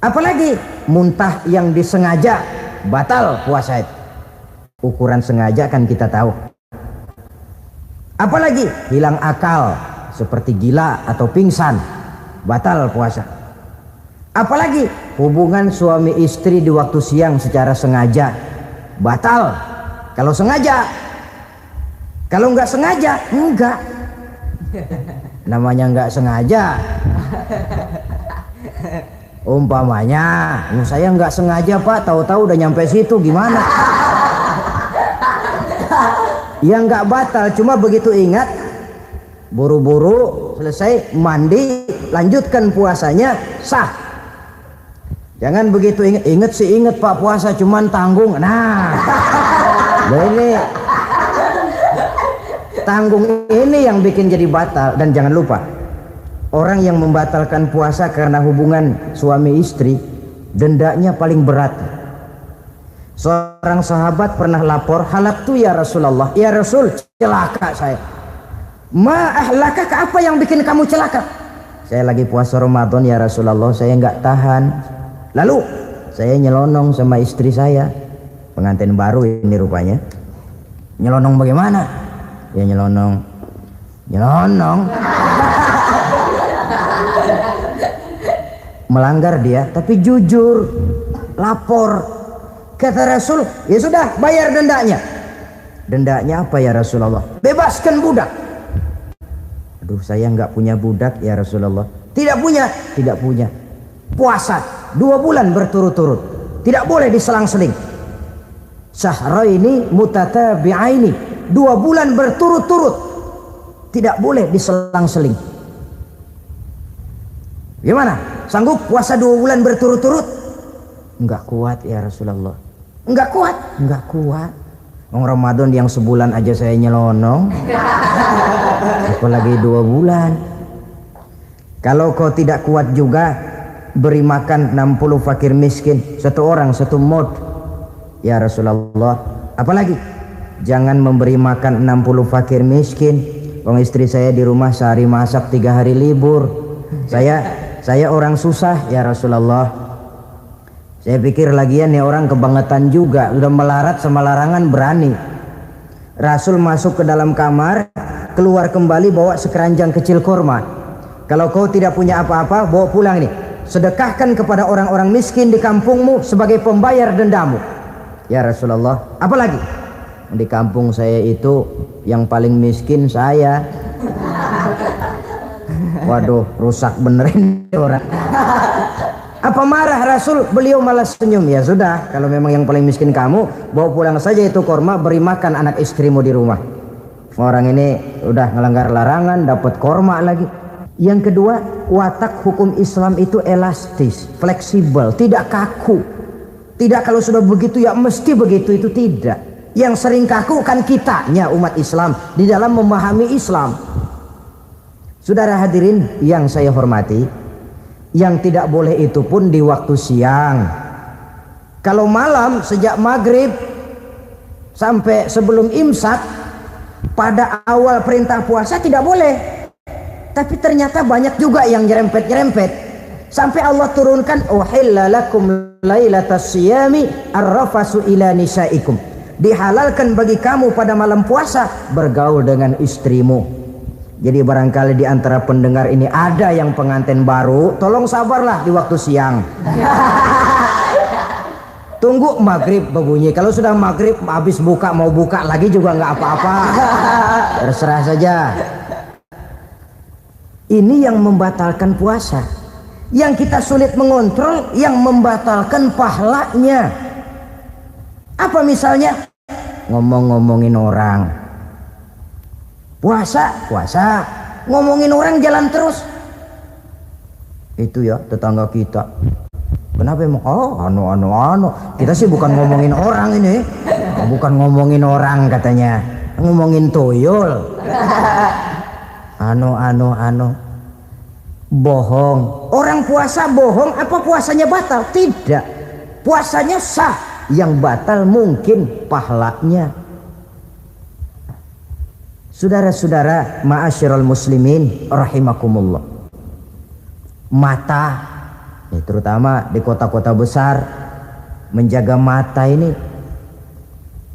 Apalagi muntah yang disengaja, batal puasa itu. Ukuran sengaja kan kita tahu. Apalagi hilang akal seperti gila atau pingsan, batal puasa. Apalagi hubungan suami istri di waktu siang secara sengaja, batal. Kalau sengaja, kalau nggak sengaja, enggak. Namanya nggak sengaja. Umpamanya, saya nggak sengaja pak, tahu-tahu udah nyampe situ, gimana? Ya nggak batal, cuma begitu ingat, buru-buru selesai mandi, lanjutkan puasanya, sah. Jangan begitu ingat pak puasa cuman tanggung. Nah, ini tanggung ini yang bikin jadi batal. Dan jangan lupa, orang yang membatalkan puasa karena hubungan suami istri, dendanya paling berat. Seorang sahabat pernah lapor, halaktu ya Rasulullah, ya Rasul, celaka saya. Ma ahlaka, apa yang bikin kamu celaka? Saya lagi puasa Ramadan ya Rasulullah, saya nggak tahan. Lalu saya nyelonong sama istri saya, pengantin baru ini rupanya. Nyelonong bagaimana? Ya nyelonong. Melanggar dia, tapi jujur, lapor. Kata Rasul, ya sudah, bayar dendanya. Dendanya apa ya Rasulullah? Bebaskan budak. Aduh, saya nggak punya budak ya Rasulullah. Tidak punya. Puasa 2 bulan berturut-turut, tidak boleh diselang-seling. Syahraini mutatabi'aini, 2 bulan berturut-turut, tidak boleh diselang-seling. Gimana? Sanggup puasa 2 bulan berturut-turut? Enggak kuat ya Rasulullah. Enggak kuat. Ramadan yang sebulan aja saya nyelonong, apalagi 2 bulan. Kalau kau tidak kuat juga, beri makan 60 fakir miskin, 1 orang 1 mod ya Rasulullah. Apalagi jangan memberi makan 60 fakir miskin. Wong istri saya di rumah sehari masak 3 hari libur. Saya orang susah ya Rasulullah. Saya pikir lagian nih orang kebangetan juga, udah melarat sama larangan berani. Rasul masuk ke dalam kamar, keluar kembali bawa sekeranjang kecil kurma. Kalau kau tidak punya apa-apa, bawa pulang nih, sedekahkan kepada orang-orang miskin di kampungmu sebagai pembayar dendamu ya Rasulullah. Apalagi di kampung saya itu yang paling miskin saya. Waduh, rusak benerin orang. Apa marah Rasul? Beliau malah senyum. Ya sudah, kalau memang yang paling miskin kamu, bawa pulang saja itu korma, beri makan anak istrimu di rumah. Orang ini udah melanggar larangan, dapat korma lagi. Yang kedua, watak hukum Islam itu elastis, fleksibel, tidak kaku. Tidak kalau sudah begitu ya mesti begitu, itu tidak. Yang sering kaku kan kitanya umat Islam di dalam memahami Islam. Saudara hadirin yang saya hormati, yang tidak boleh itu pun di waktu siang. Kalau malam sejak maghrib sampai sebelum imsak, pada awal perintah puasa tidak boleh. Tapi ternyata banyak juga yang nyerempet-nyerempet. Sampai Allah turunkan, uhilla lakum lailatas siyami arrafasu ila nisaikum. Dihalalkan bagi kamu pada malam puasa bergaul dengan istrimu. Jadi barangkali di antara pendengar ini ada yang pengantin baru, tolong sabarlah di waktu siang. Tunggu maghrib berbunyi. Kalau sudah maghrib habis buka, mau buka lagi juga nggak apa-apa. Terserah saja. Ini yang membatalkan puasa. Yang kita sulit mengontrol, yang membatalkan pahalanya. Apa misalnya? Ngomong-ngomongin orang. Puasa, ngomongin orang jalan terus. Itu ya tetangga kita. Kenapa emang? Oh, anu. Kita sih bukan ngomongin orang ini. Bukan ngomongin orang katanya. Ngomongin tuyul. Anu. Bohong. Orang puasa bohong, apa puasanya batal? Tidak. Puasanya sah. Yang batal mungkin pahalanya. Saudara-saudara, ma'asyiral muslimin rahimakumullah. Mata, terutama di kota-kota besar, menjaga mata ini.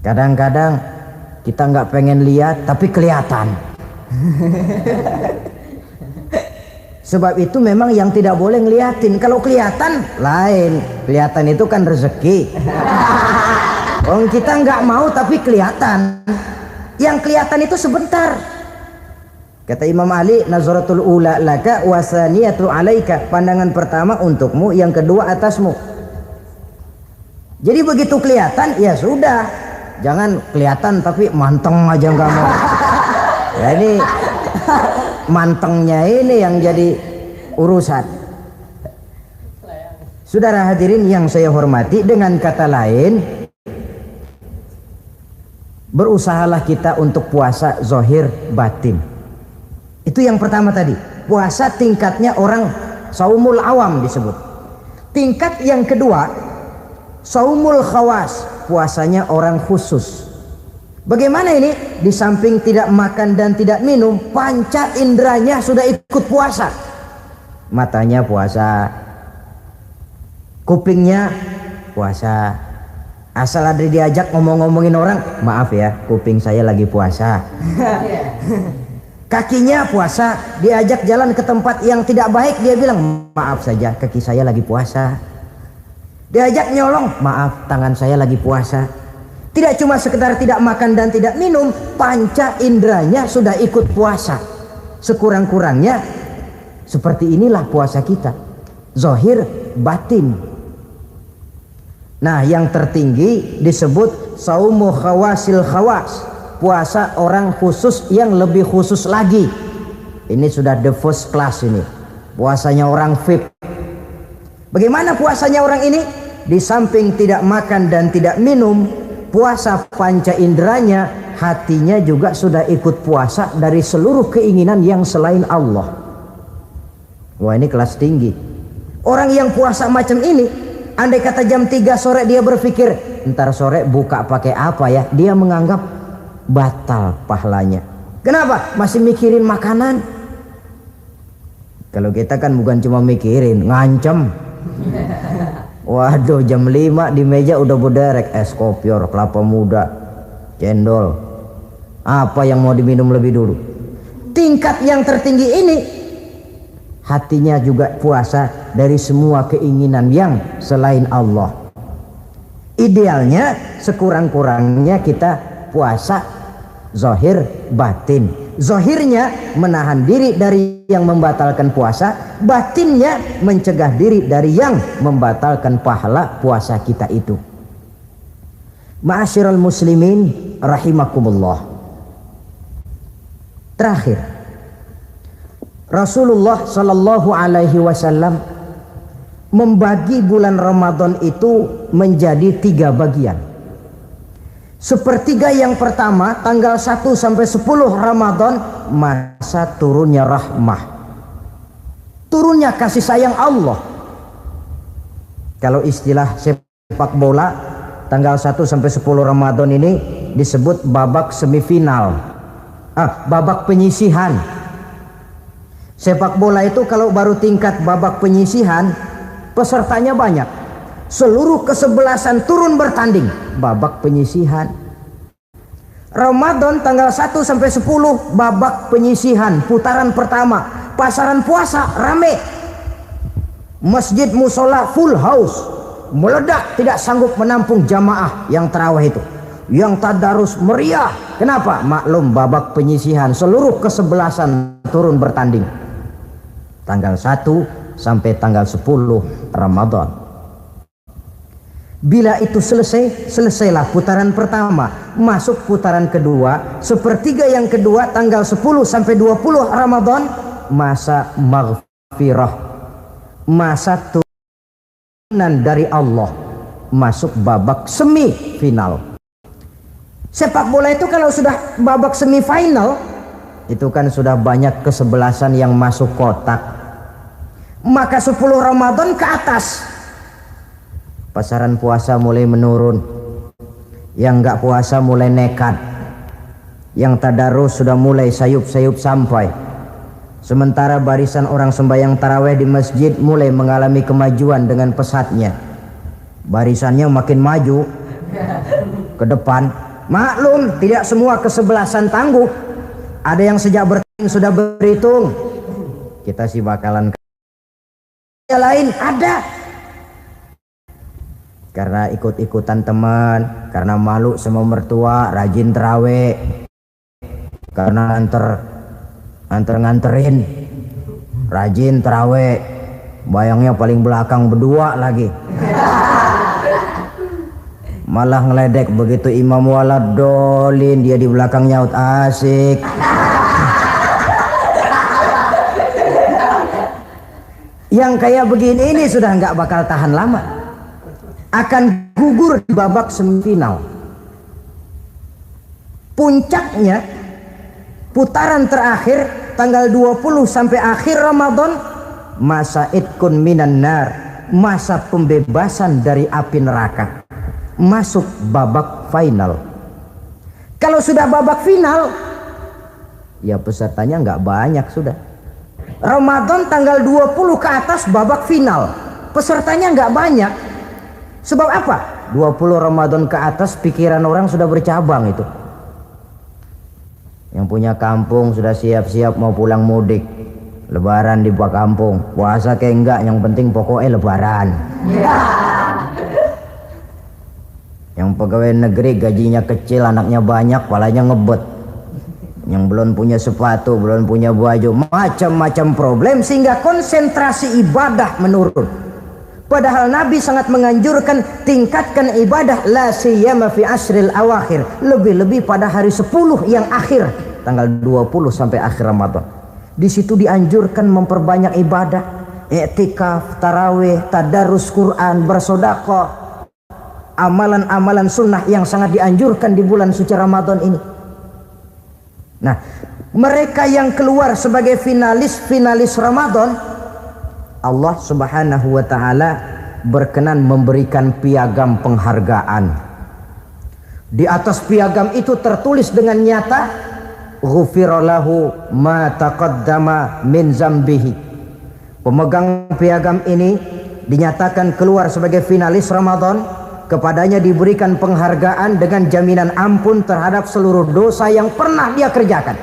Kadang-kadang kita nggak pengen lihat tapi kelihatan. Sebab itu memang yang tidak boleh ngeliatin. Kalau kelihatan lain, kelihatan itu kan rezeki. Orang kita nggak mau tapi kelihatan. Yang kelihatan itu sebentar. Kata Imam Ali, nazaratul ula laka wasaniyatu alaika. Pandangan pertama untukmu, yang kedua atasmu. Jadi begitu kelihatan, ya sudah. Jangan kelihatan tapi manteng aja nggak mau. Ya ini mantengnya ini yang jadi urusan. Saudara hadirin yang saya hormati, dengan kata lain, berusahalah kita untuk puasa zahir batin. Itu yang pertama tadi. Puasa tingkatnya orang saumul awam disebut. Tingkat yang kedua, saumul khawas, puasanya orang khusus. Bagaimana ini? Di samping tidak makan dan tidak minum, panca inderanya sudah ikut puasa. Matanya puasa, kupingnya puasa. Asal ada diajak ngomong-ngomongin orang, maaf ya, kuping saya lagi puasa. Kakinya puasa, diajak jalan ke tempat yang tidak baik, dia bilang, maaf saja, kaki saya lagi puasa. Diajak nyolong, maaf, tangan saya lagi puasa. Tidak cuma sekedar tidak makan dan tidak minum, panca inderanya sudah ikut puasa. Sekurang-kurangnya seperti inilah puasa kita, zahir batin. Nah, yang tertinggi disebut saumu khawasil khawas, puasa orang khusus yang lebih khusus lagi. Ini sudah the first class ini, puasanya orang VIP. Bagaimana puasanya orang ini? Di samping tidak makan dan tidak minum, puasa panca inderanya, hatinya juga sudah ikut puasa dari seluruh keinginan yang selain Allah. Wah, ini kelas tinggi. Orang yang puasa macam ini, andai kata jam 3 sore dia berpikir, ntar sore buka pakai apa ya, dia menganggap batal pahalanya. Kenapa? Masih mikirin makanan. Kalau kita kan bukan cuma mikirin, ngancem. Waduh, jam 5 di meja udah berderek es kopior, kelapa muda, cendol. Apa yang mau diminum lebih dulu? Tingkat yang tertinggi ini, hatinya juga puasa dari semua keinginan yang selain Allah. Idealnya sekurang-kurangnya kita puasa zahir batin. Zahirnya menahan diri dari yang membatalkan puasa, batinnya mencegah diri dari yang membatalkan pahala puasa kita itu. Ma'asyiral muslimin rahimakumullah. Terakhir, Rasulullah Shallallahu Alaihi Wasallam membagi bulan Ramadan itu menjadi 3 bagian. Sepertiga yang pertama, tanggal 1 sampai 10 Ramadan, masa turunnya rahmah, turunnya kasih sayang Allah. Kalau istilah sepak bola, tanggal 1 sampai 10 Ramadan ini disebut babak semifinal. babak penyisihan. Sepak bola itu kalau baru tingkat babak penyisihan, pesertanya banyak. Seluruh kesebelasan turun bertanding, babak penyisihan. Ramadan tanggal 1 sampai 10 babak penyisihan, putaran pertama. Pasaran puasa rame. Masjid musola full house, meledak, tidak sanggup menampung jamaah yang tarawih itu. Yang tadarus meriah. Kenapa? Maklum babak penyisihan, seluruh kesebelasan turun bertanding. Tanggal 1 sampai tanggal 10 Ramadan. Bila itu selesai, selesailah putaran pertama, masuk putaran kedua, sepertiga yang kedua tanggal 10 sampai 20 Ramadan, masa maghfirah, masa turunan dari Allah, masuk babak semifinal. Sepak bola itu kalau sudah babak semifinal, itu kan sudah banyak kesebelasan yang masuk kotak. Maka 10 Ramadan ke atas, pasaran puasa mulai menurun. Yang enggak puasa mulai nekat. Yang tadarus sudah mulai sayup-sayup sampai. Sementara barisan orang sembahyang tarawih di masjid mulai mengalami kemajuan dengan pesatnya. Barisannya makin maju ke depan. Maklum, tidak semua kesebelasan tangguh. Ada yang sejak bertanding sudah berhitung. Kita sih bakalan yang lain ada. Karena ikut-ikutan teman, karena malu sama mertua, rajin tarawih. Karena nganterin, rajin tarawih. Bayangnya paling belakang berdua lagi. Malah ngeledek begitu imam waladolin, dia di belakang nyaut asik. Yang kayak begini ini sudah nggak bakal tahan lama, akan gugur di babak semifinal. Puncaknya putaran terakhir tanggal 20 sampai akhir Ramadan, masa itkun minan nar, masa pembebasan dari api neraka, masuk babak final. Kalau sudah babak final, ya pesertanya nggak banyak sudah. Ramadan tanggal 20 ke atas babak final, pesertanya nggak banyak. Sebab apa? 20 Ramadan ke atas pikiran orang sudah bercabang itu. Yang punya kampung sudah siap-siap mau pulang mudik, lebaran di kampung. Puasa kayak enggak, yang penting pokoknya lebaran. Yang pegawai negeri gajinya kecil, anaknya banyak, palanya ngebet. Yang belum punya sepatu, belum punya baju, macam-macam problem, sehingga konsentrasi ibadah menurun. Padahal Nabi sangat menganjurkan tingkatkan ibadah, la siyama fi asril awakhir, lebih-lebih pada hari 10 yang akhir, tanggal 20 sampai akhir Ramadan. Di situ dianjurkan memperbanyak ibadah, i'tikaf, tarawih, tadarus Quran, bersedekah, amalan-amalan sunnah yang sangat dianjurkan di bulan suci Ramadan ini. Nah, mereka yang keluar sebagai finalis Ramadan, Allah Subhanahu wa ta'ala berkenan memberikan piagam penghargaan. Di atas piagam itu tertulis dengan nyata, ghufira lahu ma taqaddama min zambihi. Pemegang piagam ini dinyatakan keluar sebagai finalis Ramadan, kepadanya diberikan penghargaan dengan jaminan ampun terhadap seluruh dosa yang pernah dia kerjakan,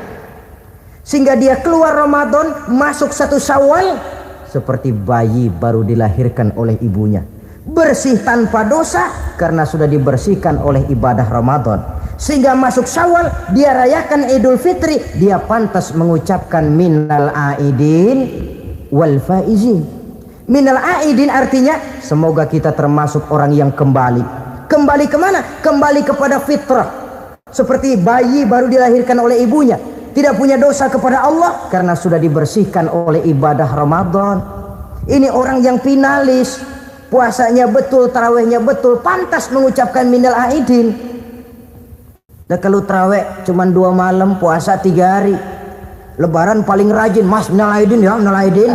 sehingga dia keluar Ramadan masuk 1 Syawal seperti bayi baru dilahirkan oleh ibunya, bersih tanpa dosa karena sudah dibersihkan oleh ibadah Ramadan, sehingga masuk Syawal dia rayakan Idul Fitri, dia pantas mengucapkan minal aidin wal faizin. Minal aidin artinya semoga kita termasuk orang yang kembali kemana? Kembali kepada fitrah, seperti bayi baru dilahirkan oleh ibunya, tidak punya dosa kepada Allah karena sudah dibersihkan oleh ibadah Ramadan. Ini orang yang finalis, puasanya betul, tarawihnya betul, pantas mengucapkan minal aidin. Dan kalau tarawih cuma 2 malam, puasa 3 hari, lebaran paling rajin, mas minal aidin ya, minal aidin.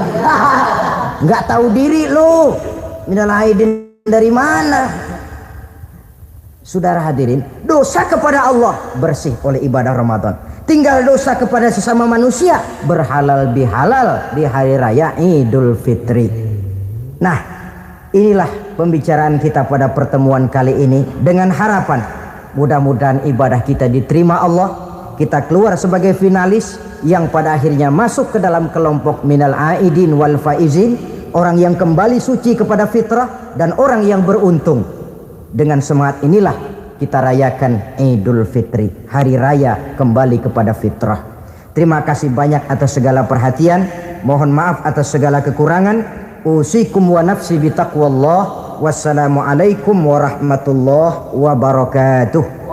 Nggak tahu diri lo, minal aidin dari mana? Saudara hadirin, dosa kepada Allah bersih oleh ibadah Ramadan. tinggal dosa kepada sesama manusia, berhalal bihalal di hari raya Idul Fitri. Nah, inilah pembicaraan kita pada pertemuan kali ini, dengan harapan mudah-mudahan ibadah kita diterima Allah, kita keluar sebagai finalis yang pada akhirnya masuk ke dalam kelompok minal aidin wal faizin, orang yang kembali suci kepada fitrah dan orang yang beruntung. Dengan semangat inilah kita rayakan Idul Fitri, hari raya kembali kepada fitrah. Terima kasih banyak atas segala perhatian, mohon maaf atas segala kekurangan. Usikum wa nafsi bitaqwallah. Wassalamualaikum warahmatullahi wabarakatuh.